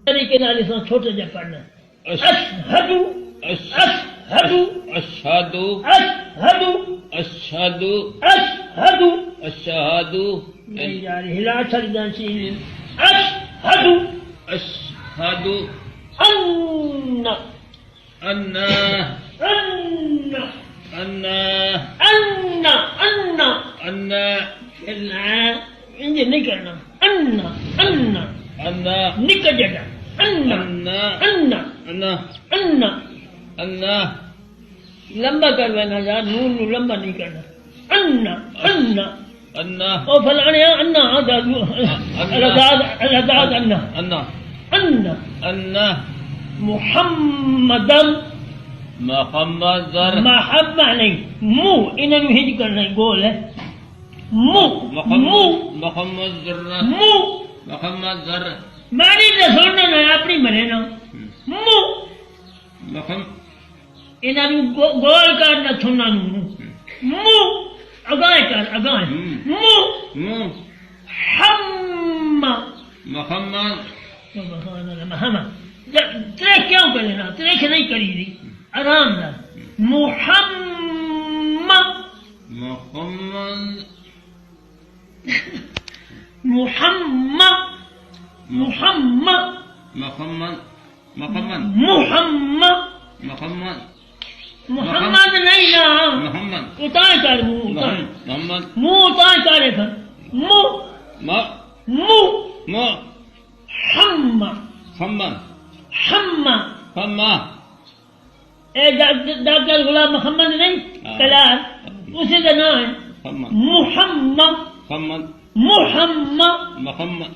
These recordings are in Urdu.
طریقے نال اس چھوٹے جا پڑھنا اشہدو اشہدو اشہدو اشہدو اشہدو اشہدو اشہدو نہیں یار ہلا چھڑنا چاہیے اشہدو اشہدو ان ان ان ان ان ان ان انجے نہیں کرنا ان ان ان نکل جانا ان ان ان ان ان ان لمبا کر لینا یار نون نو لمبا نہیں کرنا ان ان ان او فلانے ان الاداد ان ان ان ان محمد محمد محبہ نہیں منہ انہوں نے ہج کرنا ہے گول ہے منہ منہ محمد ذرہ منہ محمد ذرہ ماری نہ سننا نہ اپنی مرے نا منہ انہوں نے گول کرنا تھونا منہ اگائے کر اگائے منہ حم محمد سبحان اللہ محمد ترے کیوں کر لینا ترے کہ نہیں کری دی آرام دار محمد محمد محمد محمد محمد محمد محمد محمد محمد نہیں نا محمد اتار کر منہ اتار محمد منہ اتار کر منہ منہ حم محمد حم فما اے ڈاکٹر غلام محمد نہیں کلار اسی کا نام ہے محمد محمد محمد محمد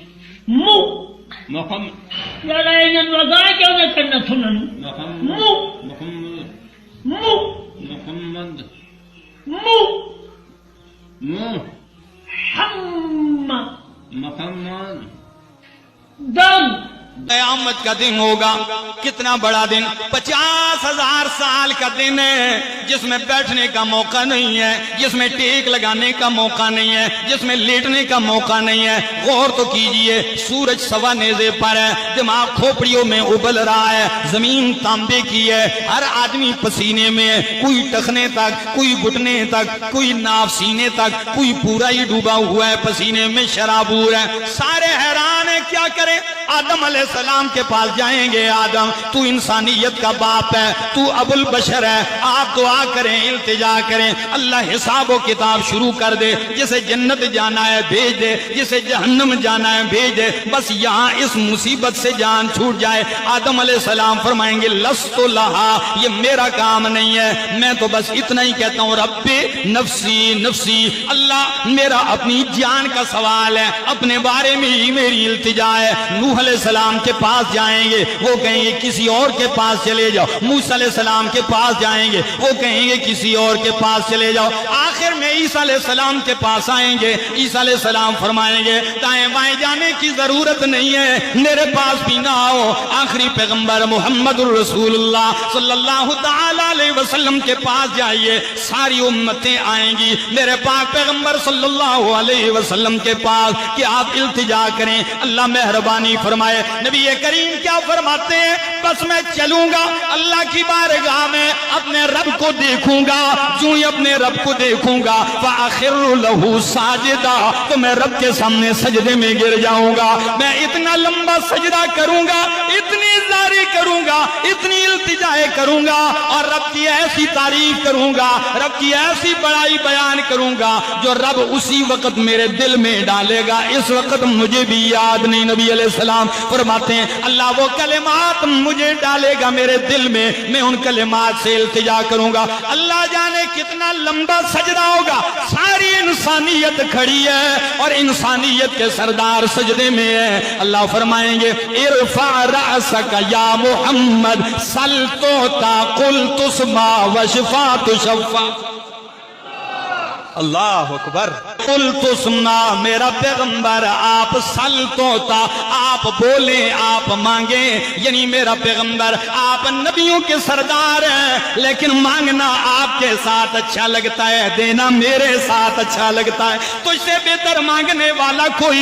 محمد یار انہوں نے اگائے کیوں نہ کرنا سنن محمد محمد محمد دم قیامت کا دن ہوگا کتنا بڑا دن 50,000 سال کا دن ہے جس میں بیٹھنے کا موقع نہیں ہے جس میں ٹیک لگانے کا موقع نہیں ہے جس میں لیٹنے کا موقع نہیں ہے غور تو کیجئے سورج سوا نیزے پر ہے دماغ کھوپڑیوں میں ابل رہا ہے زمین تانبے کی ہے ہر آدمی پسینے میں ہے کوئی ٹخنے تک کوئی گھٹنے تک کوئی ناف سینے تک کوئی پورا ہی ڈوبا ہوا ہے پسینے میں شرابور ہے سارے حیران ہیں کیا کریں آدم علیہ السلام کے پاس جائیں گے آدم تو انسانیت کا باپ ہے تو ابو البشر ہے آپ دعا کریں التجا کریں اللہ حساب و کتاب شروع کر دے جسے جنت جانا ہے بھیج دے جسے جہنم جانا ہے بھیج دے بس یہاں اس مصیبت سے جان چھوٹ جائے آدم علیہ السلام فرمائیں گے لست لہا یہ میرا کام نہیں ہے میں تو بس اتنا ہی کہتا ہوں رب نفسی نفسی اللہ میرا اپنی جان کا سوال ہے اپنے بارے میں ہی میری التجا ہے نوح علیہ السلام کے پاس جائیں گے وہ کہیں گے کسی اور کے پاس چلے جاؤ موسیٰ علیہ السلام کے پاس جائیں گے وہ کہیں گے کسی اور کے پاس چلے جاؤ آخر میں عیسیٰ علیہ السلام کے پاس آئیں گے عیسیٰ علیہ السلام فرمائیں گے دائیں بائیں جانے کی ضرورت نہیں ہے میرے پاس بھی نہ آؤ آخری پیغمبر محمد الرسول اللہ صلی اللہ تعالیٰ علیہ وسلم کے پاس جائیے ساری امتیں آئیں گی میرے پاک پیغمبر صلی اللہ علیہ وسلم کے پاس کہ آپ التجا کریں اللہ مہربانی فرمائے نبی کریم کیا فرماتے ہیں بس میں چلوں گا اللہ کی بارگاہ میں اپنے رب کو دیکھوں گا جو ہی اپنے رب کو دیکھوں گا فَأَخِرُّ لَهُ سَاجِدًا تو میں رب کے سامنے سجدے میں گر جاؤں گا میں اتنا لمبا سجدہ کروں گا اتنی زاری کروں گا اتنی التجائے کروں گا اور رب کی ایسی تعریف کروں گا رب کی ایسی بڑائی بیان کروں گا جو رب اسی وقت میرے دل میں ڈالے گا اس وقت مجھے بھی یاد نہیں نبی علیہ السلام فرماتے ہیں اللہ وہ کلمات مجھے ڈالے گا میرے دل میں ان کلمات سے التجا کروں گا اللہ جانے کتنا لمبا سجدہ ہوگا ساری انسانیت کھڑی ہے اور انسانیت کے سردار سجدے میں ہے اللہ فرمائیں گے ارفع رأسک یا محمد سل توتا قل تسمع وشفا تشفا اللہ اکبر قل تسمع میرا پیغمبر آپ سل توتا آپ بولیں آپ مانگیں یعنی میرا پیغمبر آپ نبیوں کے سردار ہیں لیکن مانگنا آپ کے ساتھ اچھا لگتا ہے دینا میرے ساتھ اچھا لگتا ہے تجھ سے بہتر مانگنے والا کوئی